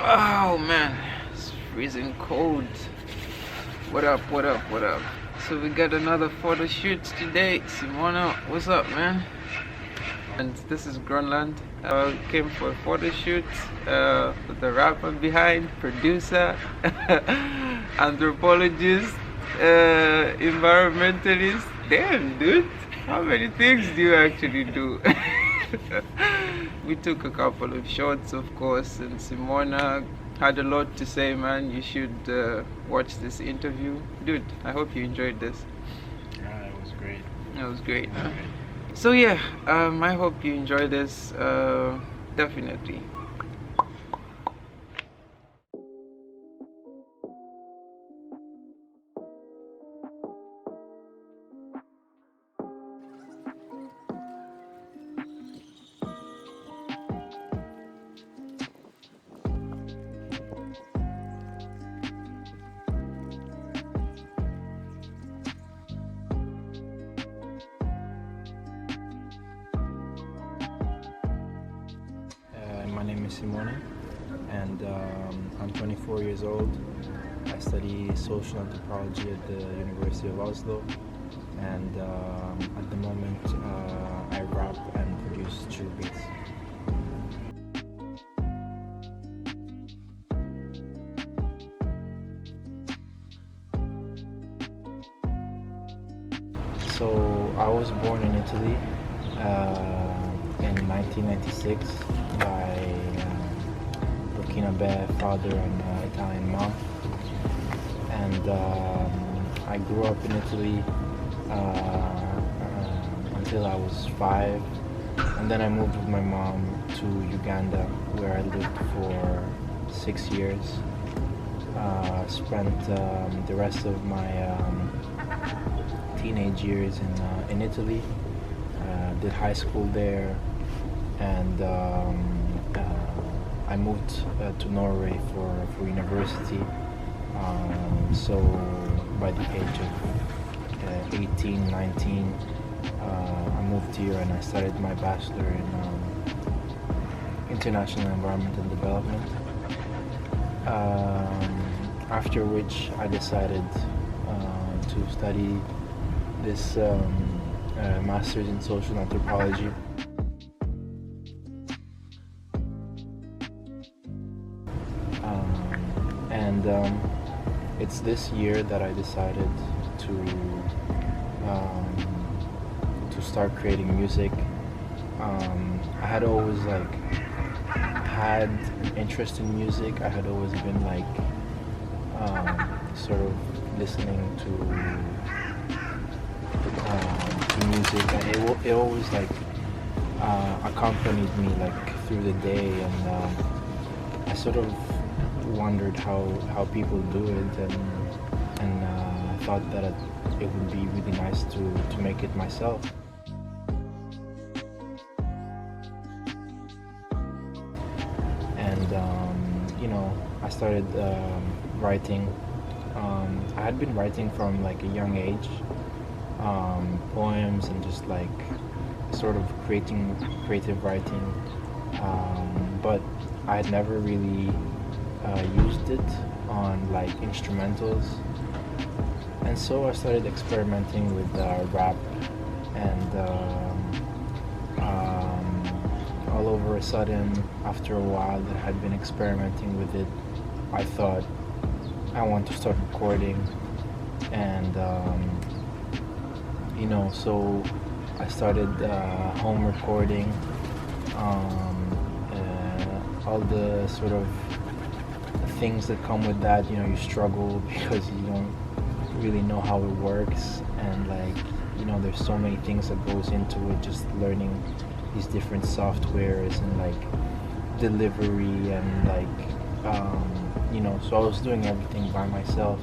Oh man, it's freezing cold. What up, what up, what up? So we got another photo shoot today. Simone, what's up, man? And this is Greenland. Came for a photo shoot with the rapper behind, producer, anthropologist, environmentalist. Damn, dude, how many things do you actually do? We took a couple of shots, of course, and Simona had a lot to say, man. You should watch this interview. Dude, I hope you enjoyed this. Yeah, it was great. It was great. It was great. So yeah, I hope you enjoy this, definitely. My name is Simone, and I'm 24 years old. I study social anthropology at the University of Oslo, and at the moment I rap and produce chill beats. So I was born in Italy in 1996 by Burkinabe father and Italian mom, and I grew up in Italy until I was 5, and then I moved with my mom to Uganda, where I lived for 6 years. Spent the rest of my teenage years in Italy. Did high school there, and I moved to Norway for university. So by the age of 18, 19, I moved here and I started my bachelor in international environment and development. After which I decided to study this master's in social anthropology. And it's this year that I decided to start creating music. I had always had an interest in music. I had always been sort of listening to music, and it always accompanied me through the day, and I sort of wondered how people do it, and thought that it would be really nice to make it myself. And I started writing. I had been writing from a young age, poems and just sort of creative writing, but I had never really used it on instrumentals, and so I started experimenting with rap, and all over a sudden, after a while that I had been experimenting with it, I thought I want to start recording, and so I started home recording, all the sort of things that come with that. You struggle because you don't really know how it works, and there's so many things that goes into it, just learning these different softwares and delivery and so I was doing everything by myself.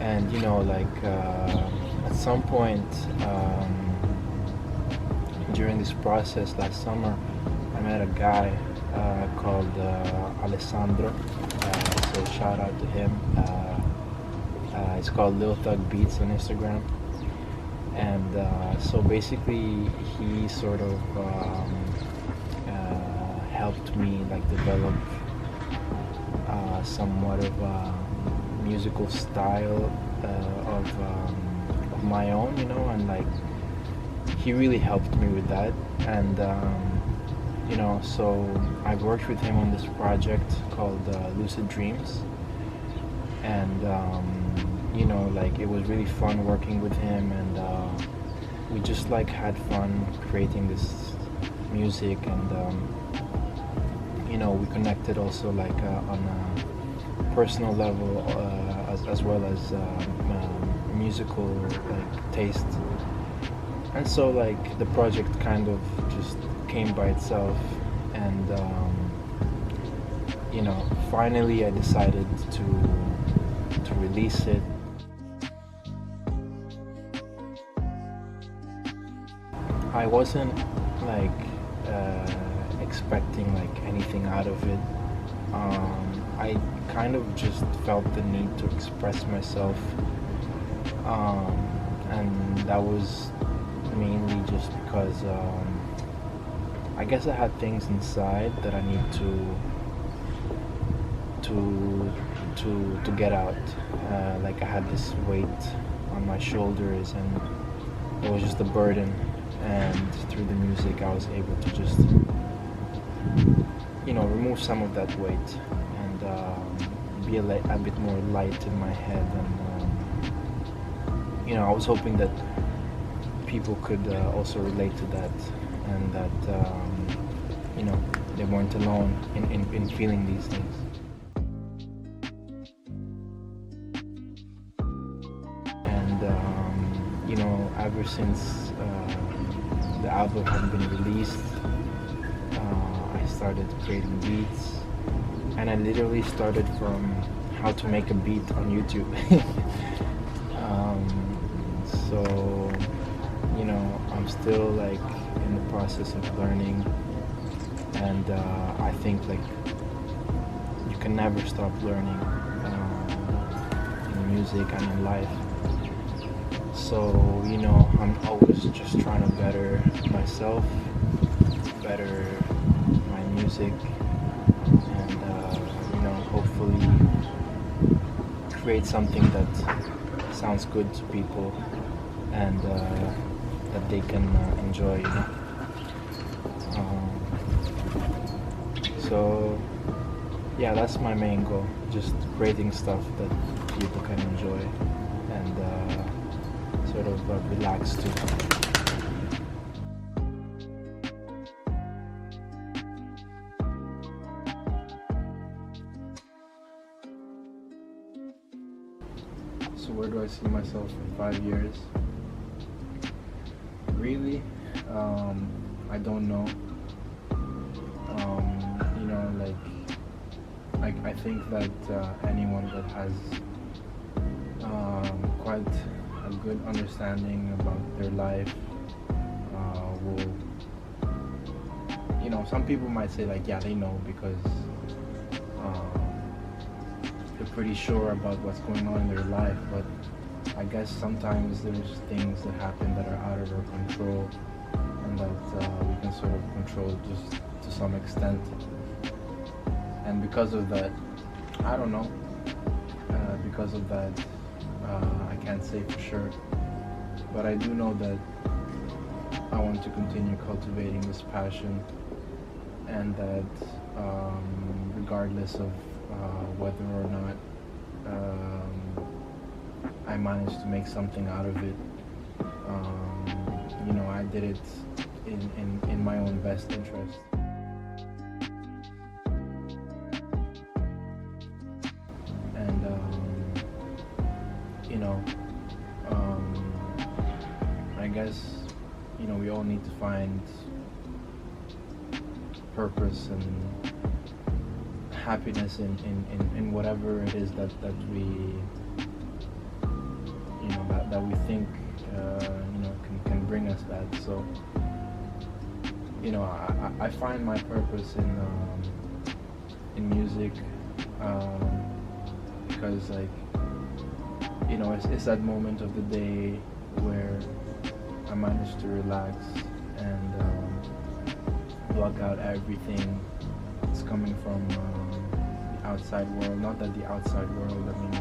And at some point during this process last summer, I met a guy called Alessandro, so shout out to him. It's called Lil Thug Beats on Instagram. And so basically he sort of helped me like develop somewhat of a musical style of my own, and like he really helped me with that. And so I've worked with him on this project called Lucid Dreams, and like it was really fun working with him, and we just like had fun creating this music, and we connected also like on a personal level, as well as musical like taste. And so like the project kind of just came by itself, and finally I decided to release it. I wasn't like expecting like anything out of it. I kind of just felt the need to express myself, and that was mainly just because I guess I had things inside that I need to get out. Like I had this weight on my shoulders, and it was just a burden. And through the music, I was able to just, remove some of that weight, and be a bit more light in my head. And I was hoping that people could also relate to that, and that they weren't alone in feeling these things. And ever since the album had been released, I started creating beats, and I literally started from how to make a beat on YouTube. So I'm still like in the process of learning, and I think like you can never stop learning in music and in life. So I'm always just trying to better myself, better my music, and hopefully create something that sounds good to people, and that they can enjoy. So yeah, that's my main goal, just creating stuff that people can enjoy and sort of relax to. So where do I see myself in 5 years? Really, I don't know. I think that anyone that has quite a good understanding about their life will, some people might say like, yeah, they know because they're pretty sure about what's going on in their life, but I guess sometimes there's things that happen that are out of our control, and that we can sort of control just to some extent. And because of that, I don't know, because of that, I can't say for sure, but I do know that I want to continue cultivating this passion, and that regardless of whether or not I managed to make something out of it, I did it in my own best interest. And I guess we all need to find purpose and happiness in whatever it is that we that we think can bring us that. So I find my purpose in music, because like it's that moment of the day where I manage to relax and block out everything that's coming from the outside world. Not that the outside world, I mean,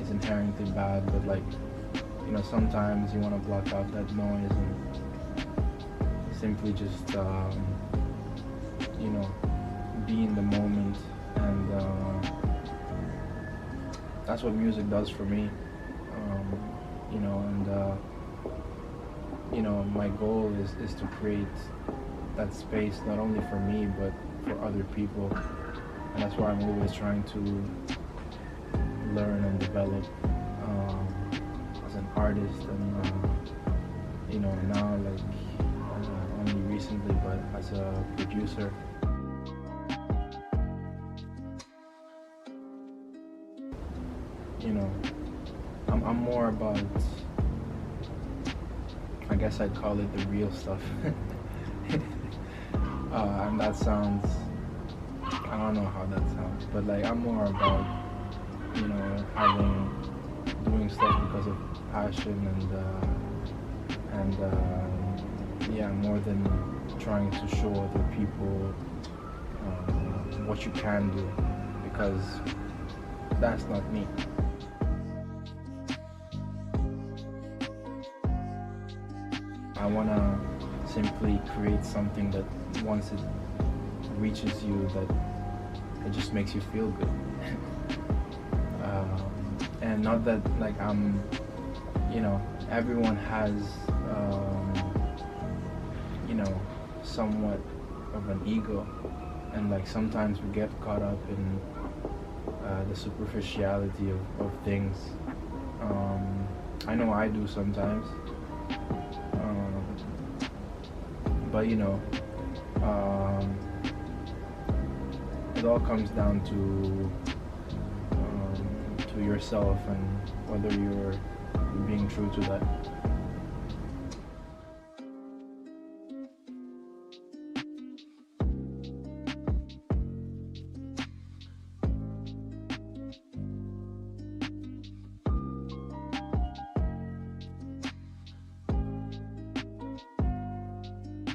is inherently bad, but like, you know, sometimes you want to block out that noise and simply just, you know, be in the moment. And that's what music does for me. You know, and you know, my goal is to create that space not only for me but for other people, and that's why I'm always trying to learn and develop as an artist. And you know, now, like, only recently, but as a producer. You know, I'm more about, I guess I'd call it the real stuff. And that sounds, I don't know how that sounds, but like, I'm more about, you know, doing stuff because of passion, and yeah, more than trying to show other people what you can do, because that's not me. I want to simply create something that once it reaches you, that it just makes you feel good. And not that, like, I'm, you know, everyone has, you know, somewhat of an ego, and like sometimes we get caught up in the superficiality of things. I know I do sometimes. But you know, it all comes down to yourself and whether you're being true to that.